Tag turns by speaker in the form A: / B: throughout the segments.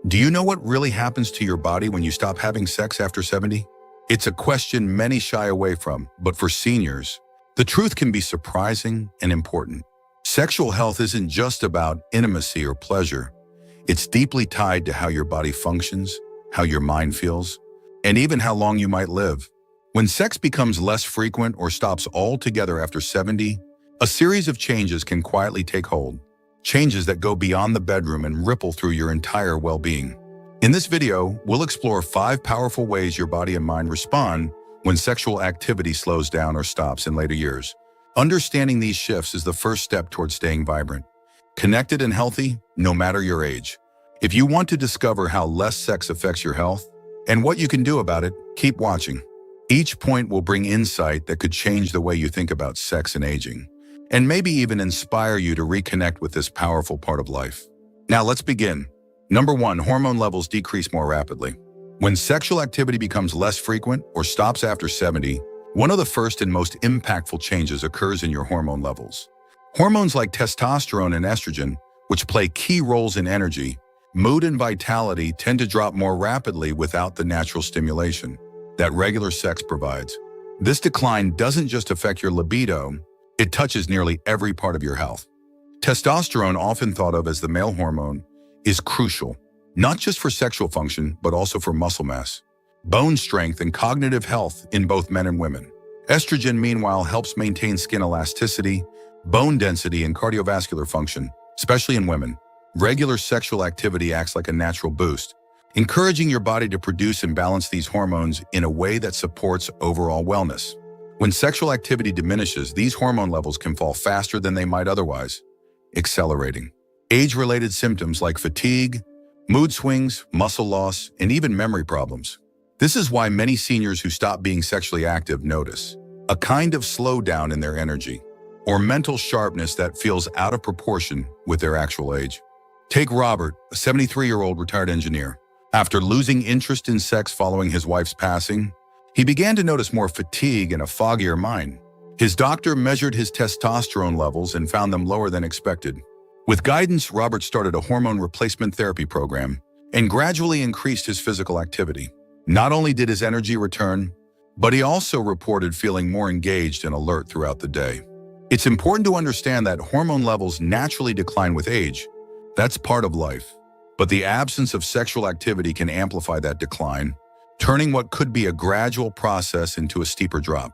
A: Do you know what really happens to your body when you stop having sex after 70? It's a question many shy away from, but for seniors, the truth can be surprising and important. Sexual health isn't just about intimacy or pleasure. It's deeply tied to how your body functions, how your mind feels, and even how long you might live. When sex becomes less frequent or stops altogether after 70, a series of changes can quietly take hold. Changes that go beyond the bedroom and ripple through your entire well-being. In this video, we'll explore 5 powerful ways your body and mind respond when sexual activity slows down or stops in later years. Understanding these shifts is the first step towards staying vibrant, connected and healthy, no matter your age. If you want to discover how less sex affects your health and what you can do about it, keep watching. Each point will bring insight that could change the way you think about sex and aging, and maybe even inspire you to reconnect with this powerful part of life. Now let's begin. Number 1, hormone levels decrease more rapidly. When sexual activity becomes less frequent or stops after 70, one of the first and most impactful changes occurs in your hormone levels. Hormones like testosterone and estrogen, which play key roles in energy, mood, and vitality, tend to drop more rapidly without the natural stimulation that regular sex provides. This decline doesn't just affect your libido, it touches nearly every part of your health. Testosterone, often thought of as the male hormone, is crucial, not just for sexual function, but also for muscle mass, bone strength, and cognitive health in both men and women. Estrogen, meanwhile, helps maintain skin elasticity, bone density, and cardiovascular function, especially in women. Regular sexual activity acts like a natural boost, encouraging your body to produce and balance these hormones in a way that supports overall wellness. When sexual activity diminishes, these hormone levels can fall faster than they might otherwise, accelerating age-related symptoms like fatigue, mood swings, muscle loss, and even memory problems. This is why many seniors who stop being sexually active notice a kind of slowdown in their energy or mental sharpness that feels out of proportion with their actual age. Take Robert, a 73-year-old retired engineer. After losing interest in sex following his wife's passing, he began to notice more fatigue and a foggier mind. His doctor measured his testosterone levels and found them lower than expected. With guidance, Robert started a hormone replacement therapy program and gradually increased his physical activity. Not only did his energy return, but he also reported feeling more engaged and alert throughout the day. It's important to understand that hormone levels naturally decline with age. That's part of life. But the absence of sexual activity can amplify that decline, turning what could be a gradual process into a steeper drop.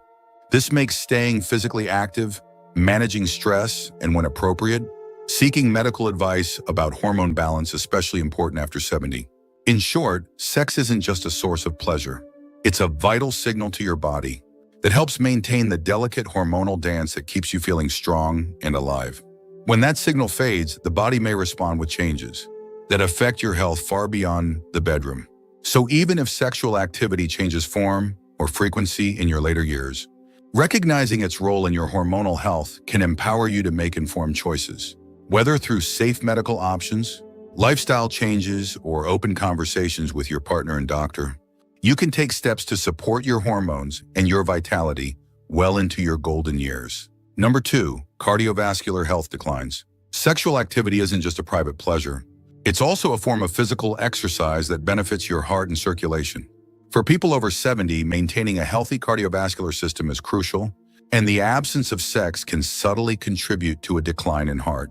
A: This makes staying physically active, managing stress, and when appropriate, seeking medical advice about hormone balance especially important after 70. In short, sex isn't just a source of pleasure. It's a vital signal to your body that helps maintain the delicate hormonal dance that keeps you feeling strong and alive. When that signal fades, the body may respond with changes that affect your health far beyond the bedroom. So even if sexual activity changes form or frequency in your later years, recognizing its role in your hormonal health can empower you to make informed choices. Whether through safe medical options, lifestyle changes, or open conversations with your partner and doctor, you can take steps to support your hormones and your vitality well into your golden years. Number 2, cardiovascular health declines. Sexual activity isn't just a private pleasure. It's also a form of physical exercise that benefits your heart and circulation. For people over 70, maintaining a healthy cardiovascular system is crucial, and the absence of sex can subtly contribute to a decline in heart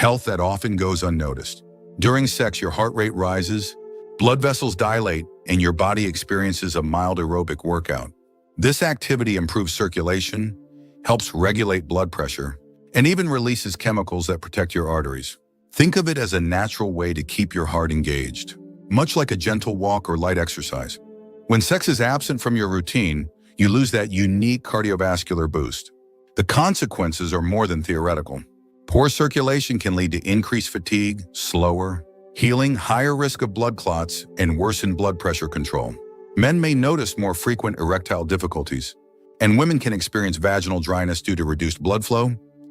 A: health that often goes unnoticed. During sex, your heart rate rises, blood vessels dilate, and your body experiences a mild aerobic workout. This activity improves circulation, helps regulate blood pressure, and even releases chemicals that protect your arteries. Think of it as a natural way to keep your heart engaged, much like a gentle walk or light exercise. When sex is absent from your routine, you lose that unique cardiovascular boost. The consequences are more than theoretical. Poor circulation can lead to increased fatigue, slower healing, higher risk of blood clots, and worsened blood pressure control. Men may notice more frequent erectile difficulties, and women can experience vaginal dryness due to reduced blood flow,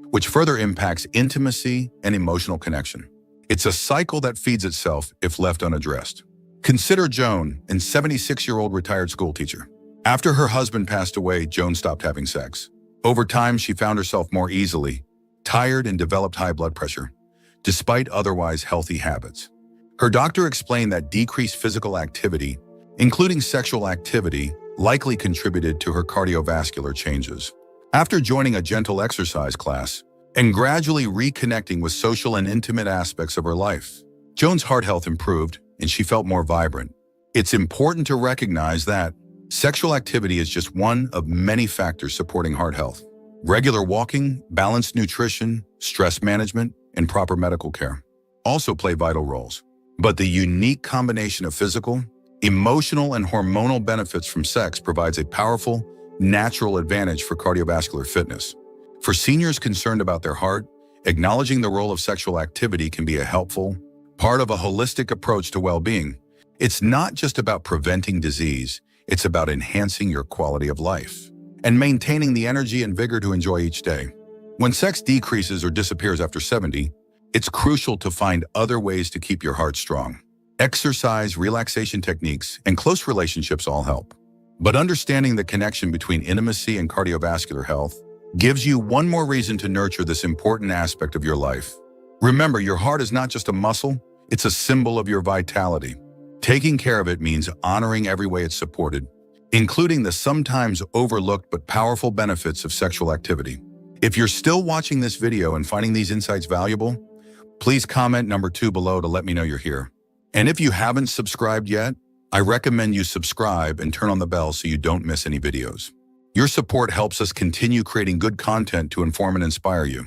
A: which further impacts intimacy and emotional connection. It's a cycle that feeds itself if left unaddressed. Consider Joan, a 76-year-old retired schoolteacher. After her husband passed away, Joan stopped having sex. Over time, she found herself more easily tired and developed high blood pressure, despite otherwise healthy habits. Her doctor explained that decreased physical activity, including sexual activity, likely contributed to her cardiovascular changes. After joining a gentle exercise class and gradually reconnecting with social and intimate aspects of her life, Joan's heart health improved and she felt more vibrant. It's important to recognize that sexual activity is just one of many factors supporting heart health. Regular walking, balanced nutrition, stress management, and proper medical care also play vital roles. But the unique combination of physical, emotional, and hormonal benefits from sex provides a powerful, natural advantage for cardiovascular fitness. For seniors concerned about their heart, acknowledging the role of sexual activity can be a helpful part of a holistic approach to well-being. It's not just about preventing disease, it's about enhancing your quality of life and maintaining the energy and vigor to enjoy each day. When sex decreases or disappears after 70, it's crucial to find other ways to keep your heart strong. Exercise, relaxation techniques, and close relationships all help. But understanding the connection between intimacy and cardiovascular health gives you one more reason to nurture this important aspect of your life. Remember, your heart is not just a muscle, it's a symbol of your vitality. Taking care of it means honoring every way it's supported, including the sometimes overlooked but powerful benefits of sexual activity. If you're still watching this video and finding these insights valuable, please comment number 2 below to let me know you're here. And if you haven't subscribed yet, I recommend you subscribe and turn on the bell so you don't miss any videos. Your support helps us continue creating good content to inform and inspire you.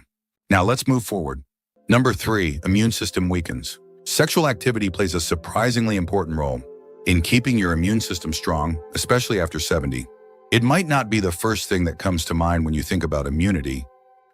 A: Now let's move forward. Number 3, immune system weakens. Sexual activity plays a surprisingly important role in keeping your immune system strong, especially after 70. It might not be the first thing that comes to mind when you think about immunity,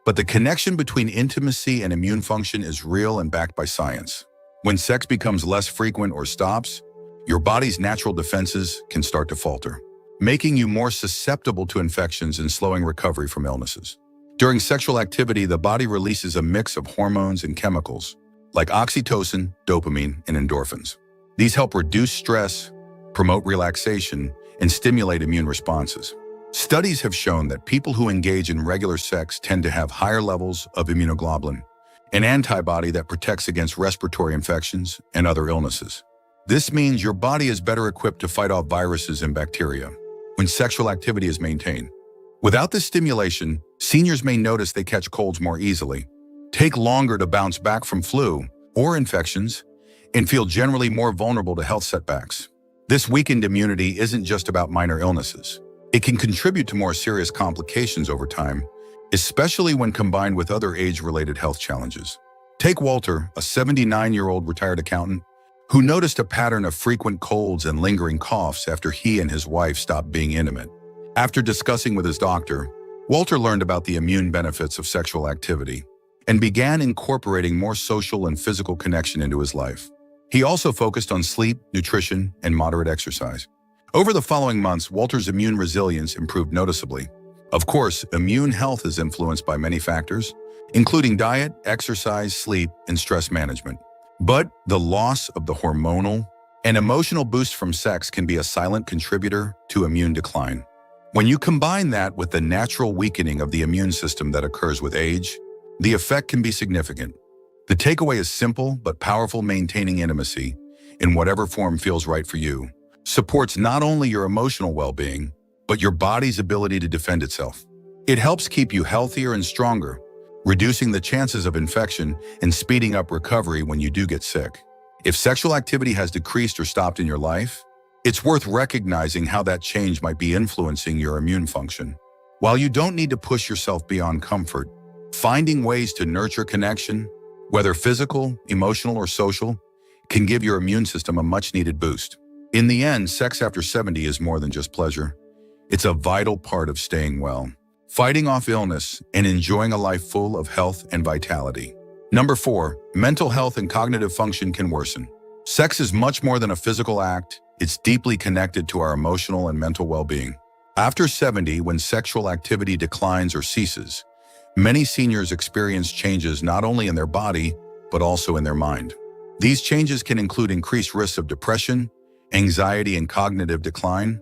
A: but the connection between intimacy and immune function is real and backed by science. When sex becomes less frequent or stops, your body's natural defenses can start to falter, making you more susceptible to infections and slowing recovery from illnesses. During sexual activity, the body releases a mix of hormones and chemicals, like oxytocin, dopamine, and endorphins. These help reduce stress, promote relaxation, and stimulate immune responses. Studies have shown that people who engage in regular sex tend to have higher levels of immunoglobulin, an antibody that protects against respiratory infections and other illnesses. This means your body is better equipped to fight off viruses and bacteria when sexual activity is maintained. Without this stimulation, seniors may notice they catch colds more easily, take longer to bounce back from flu or infections, and feel generally more vulnerable to health setbacks. This weakened immunity isn't just about minor illnesses. It can contribute to more serious complications over time, especially when combined with other age-related health challenges. Take Walter, a 79-year-old retired accountant, who noticed a pattern of frequent colds and lingering coughs after he and his wife stopped being intimate. After discussing with his doctor, Walter learned about the immune benefits of sexual activity and began incorporating more social and physical connection into his life. He also focused on sleep, nutrition, and moderate exercise. Over the following months, Walter's immune resilience improved noticeably. Of course, immune health is influenced by many factors, including diet, exercise, sleep, and stress management. But the loss of the hormonal and emotional boost from sex can be a silent contributor to immune decline. When you combine that with the natural weakening of the immune system that occurs with age, the effect can be significant. The takeaway is simple but powerful: maintaining intimacy, in whatever form feels right for you, supports not only your emotional well-being, but your body's ability to defend itself. It helps keep you healthier and stronger, reducing the chances of infection and speeding up recovery when you do get sick. If sexual activity has decreased or stopped in your life, it's worth recognizing how that change might be influencing your immune function. While you don't need to push yourself beyond comfort, finding ways to nurture connection, whether physical, emotional, or social, can give your immune system a much-needed boost. In the end, sex after 70 is more than just pleasure. It's a vital part of staying well, fighting off illness, and enjoying a life full of health and vitality. Number 4, mental health and cognitive function can worsen. Sex is much more than a physical act. It's deeply connected to our emotional and mental well-being. After 70, when sexual activity declines or ceases, many seniors experience changes not only in their body, but also in their mind. These changes can include increased risks of depression, anxiety, and cognitive decline,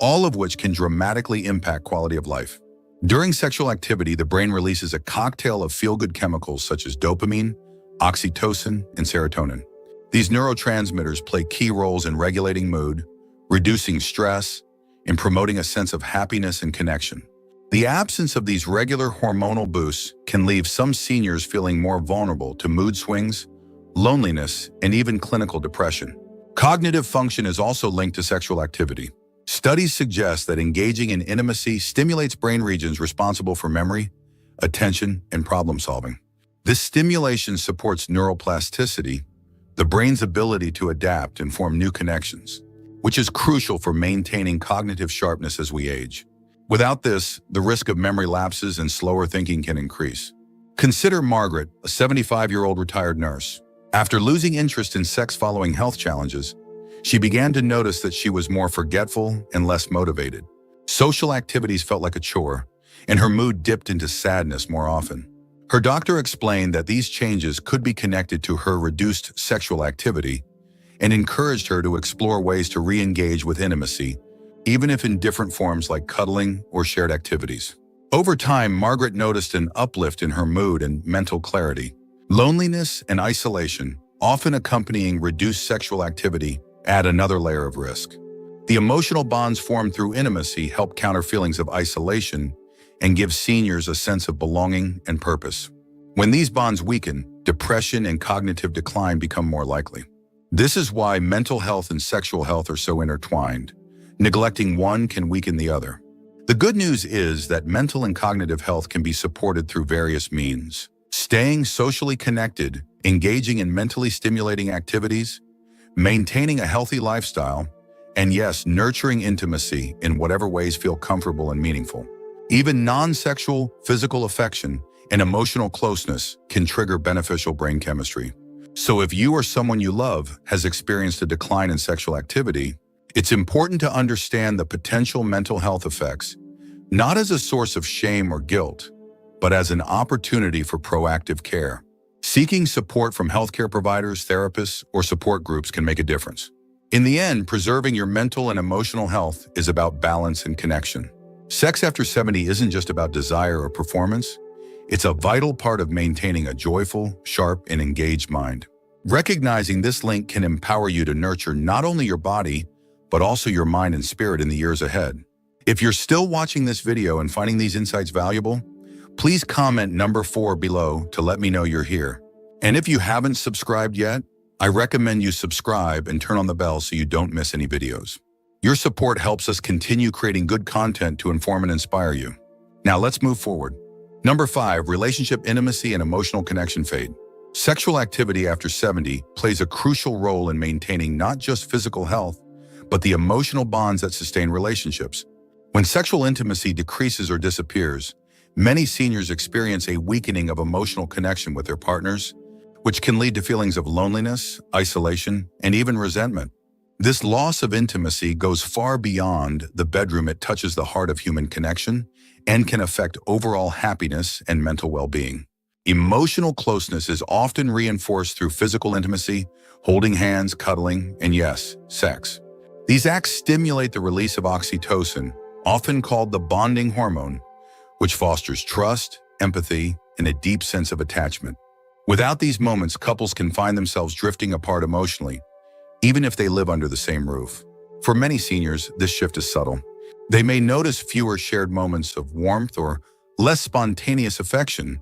A: all of which can dramatically impact quality of life. During sexual activity, the brain releases a cocktail of feel-good chemicals such as dopamine, oxytocin, and serotonin. These neurotransmitters play key roles in regulating mood, reducing stress, and promoting a sense of happiness and connection. The absence of these regular hormonal boosts can leave some seniors feeling more vulnerable to mood swings, loneliness, and even clinical depression. Cognitive function is also linked to sexual activity. Studies suggest that engaging in intimacy stimulates brain regions responsible for memory, attention, and problem-solving. This stimulation supports neuroplasticity, the brain's ability to adapt and form new connections, which is crucial for maintaining cognitive sharpness as we age. Without this, the risk of memory lapses and slower thinking can increase. Consider Margaret, a 75-year-old retired nurse. After losing interest in sex following health challenges, she began to notice that she was more forgetful and less motivated. Social activities felt like a chore, and her mood dipped into sadness more often. Her doctor explained that these changes could be connected to her reduced sexual activity and encouraged her to explore ways to re-engage with intimacy, even if in different forms like cuddling or shared activities. Over time, Margaret noticed an uplift in her mood and mental clarity. Loneliness and isolation, often accompanying reduced sexual activity, add another layer of risk. The emotional bonds formed through intimacy help counter feelings of isolation and give seniors a sense of belonging and purpose. When these bonds weaken, depression and cognitive decline become more likely. This is why mental health and sexual health are so intertwined. Neglecting one can weaken the other. The good news is that mental and cognitive health can be supported through various means. Staying socially connected, engaging in mentally stimulating activities, maintaining a healthy lifestyle, and yes, nurturing intimacy in whatever ways feel comfortable and meaningful. Even non-sexual physical affection and emotional closeness can trigger beneficial brain chemistry. So if you or someone you love has experienced a decline in sexual activity, it's important to understand the potential mental health effects, not as a source of shame or guilt, but as an opportunity for proactive care. Seeking support from healthcare providers, therapists, or support groups can make a difference. In the end, preserving your mental and emotional health is about balance and connection. Sex after 70 isn't just about desire or performance. It's a vital part of maintaining a joyful, sharp, and engaged mind. Recognizing this link can empower you to nurture not only your body, but also your mind and spirit in the years ahead. If you're still watching this video and finding these insights valuable, please comment number 4 below to let me know you're here. And if you haven't subscribed yet, I recommend you subscribe and turn on the bell so you don't miss any videos. Your support helps us continue creating good content to inform and inspire you. Now let's move forward. Number 5, relationship intimacy and emotional connection fade. Sexual activity after 70 plays a crucial role in maintaining not just physical health, but the emotional bonds that sustain relationships. When sexual intimacy decreases or disappears, many seniors experience a weakening of emotional connection with their partners, which can lead to feelings of loneliness, isolation, and even resentment. This loss of intimacy goes far beyond the bedroom. It touches the heart of human connection and can affect overall happiness and mental well-being. Emotional closeness is often reinforced through physical intimacy, holding hands, cuddling, and yes, sex. These acts stimulate the release of oxytocin, often called the bonding hormone, which fosters trust, empathy, and a deep sense of attachment. Without these moments, couples can find themselves drifting apart emotionally, even if they live under the same roof. For many seniors, this shift is subtle. They may notice fewer shared moments of warmth or less spontaneous affection,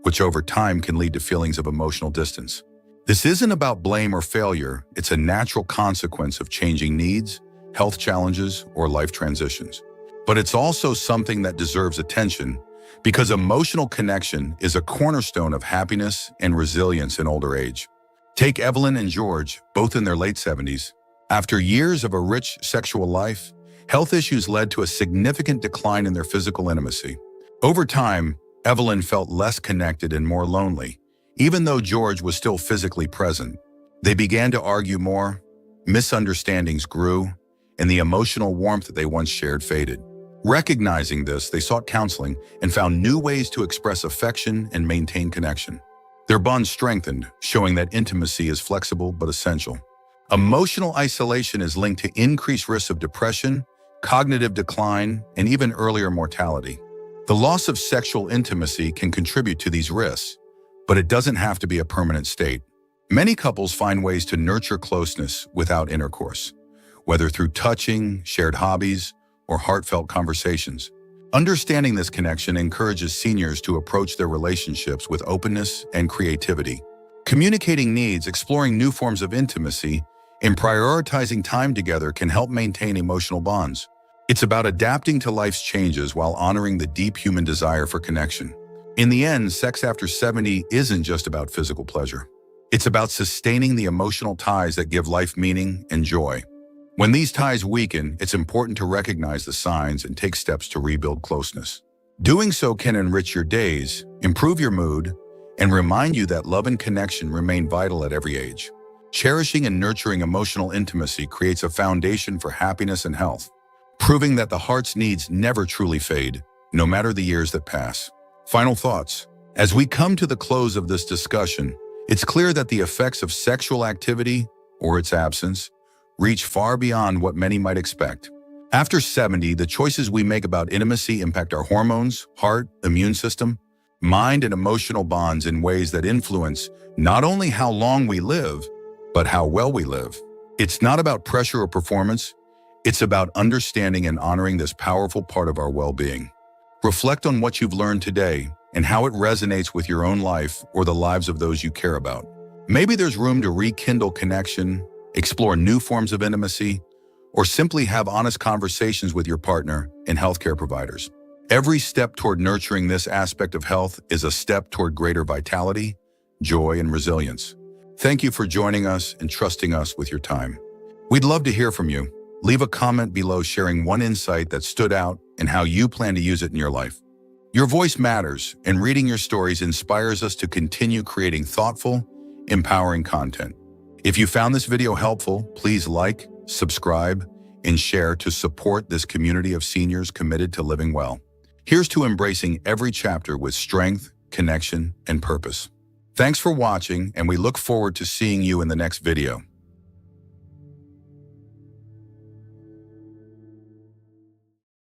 A: which over time can lead to feelings of emotional distance. This isn't about blame or failure. It's a natural consequence of changing needs, health challenges, or life transitions. But it's also something that deserves attention because emotional connection is a cornerstone of happiness and resilience in older age. Take Evelyn and George, both in their late 70s. After years of a rich sexual life, health issues led to a significant decline in their physical intimacy. Over time, Evelyn felt less connected and more lonely, even though George was still physically present. They began to argue more, misunderstandings grew, and the emotional warmth that they once shared faded. Recognizing this, they sought counseling and found new ways to express affection and maintain connection. Their bond strengthened, showing that intimacy is flexible but essential. Emotional isolation is linked to increased risks of depression, cognitive decline, and even earlier mortality. The loss of sexual intimacy can contribute to these risks, but it doesn't have to be a permanent state. Many couples find ways to nurture closeness without intercourse, whether through touching, shared hobbies, or heartfelt conversations. Understanding this connection encourages seniors to approach their relationships with openness and creativity. Communicating needs, exploring new forms of intimacy, and prioritizing time together can help maintain emotional bonds. It's about adapting to life's changes while honoring the deep human desire for connection. In the end, sex after 70 isn't just about physical pleasure. It's about sustaining the emotional ties that give life meaning and joy. When these ties weaken, it's important to recognize the signs and take steps to rebuild closeness. Doing so can enrich your days, improve your mood, and remind you that love and connection remain vital at every age. Cherishing and nurturing emotional intimacy creates a foundation for happiness and health, proving that the heart's needs never truly fade, no matter the years that pass. Final thoughts. As we come to the close of this discussion, it's clear that the effects of sexual activity, or its absence, reach far beyond what many might expect. After 70, the choices we make about intimacy impact our hormones, heart, immune system, mind, and emotional bonds in ways that influence not only how long we live, but how well we live. It's not about pressure or performance. It's about understanding and honoring this powerful part of our well-being. Reflect on what you've learned today and how it resonates with your own life or the lives of those you care about. Maybe there's room to rekindle connection, explore new forms of intimacy, or simply have honest conversations with your partner and healthcare providers. Every step toward nurturing this aspect of health is a step toward greater vitality, joy, and resilience. Thank you for joining us and trusting us with your time. We'd love to hear from you. Leave a comment below sharing one insight that stood out and how you plan to use it in your life. Your voice matters, and reading your stories inspires us to continue creating thoughtful, empowering content. If you found this video helpful, please like, subscribe, and share to support this community of seniors committed to living well. Here's to embracing every chapter with strength, connection, and purpose. Thanks for watching, and we look forward to seeing you in the next video.